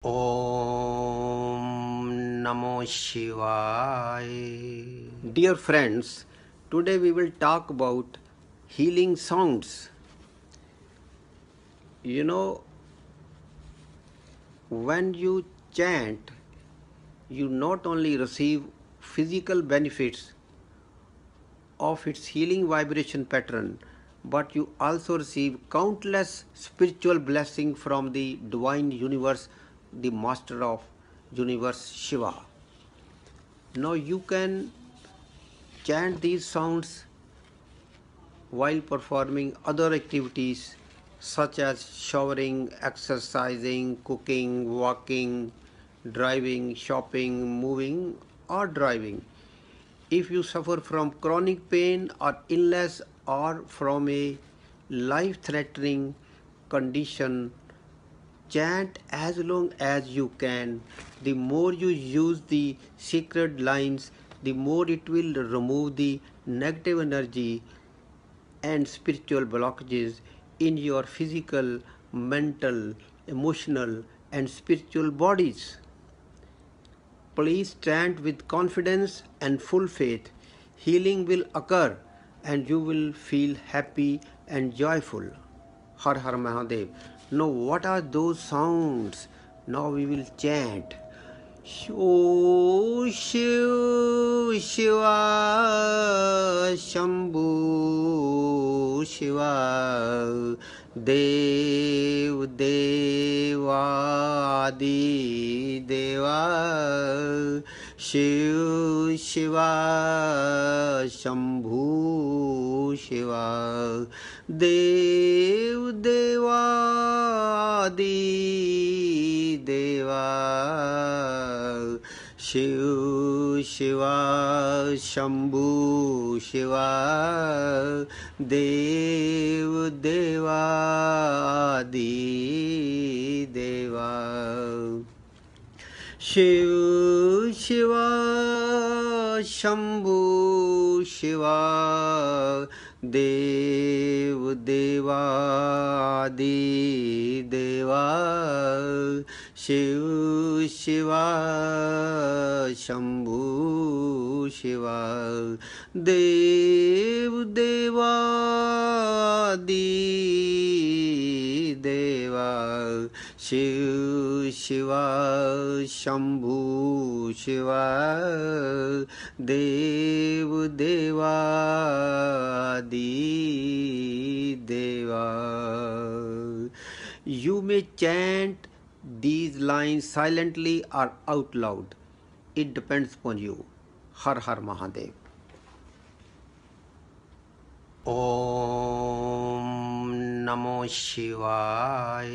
Om Namo Shivaya. Dear friends, today we will talk about healing sounds. You know, when you chant, you not only receive physical benefits of its healing vibration pattern, but you also receive countless spiritual blessings from the divine universe, the master of universe Shiva. Now you can chant these sounds while performing other activities such as showering, exercising, cooking, walking, driving, shopping, moving, or driving. If you suffer from chronic pain or illness or from a life-threatening condition, chant as long as you can. The more you use the sacred lines, the more it will remove the negative energy and spiritual blockages in your physical, mental, emotional, and spiritual bodies. Please chant with confidence and full faith. Healing will occur and you will feel happy and joyful. Har Har Mahadev. Now what are those sounds? Now we will chant. O Shiv, Shiva, Shamboo, Shiva, Deva, Deva, Adhideva, Shiv, Shiva, Shamboo, Shiva, Deva, Deva, Adhideva, Shiv, Shiva, Shamboo, Shiva, Deva, Deva, Adhideva. Shiv, Shiva, Shamboo, Shiva, Deva, Deva, Adhideva, Shiv, Shiva, Shamboo, Shiva, Deva, Deva, Adhideva, Shiv, Shiva, Shamboo, Shiva, Deva, Deva, Adhideva. You may chant these lines silently or out loud. It depends upon you. Har Har Mahadev. Om Namo Shivaya.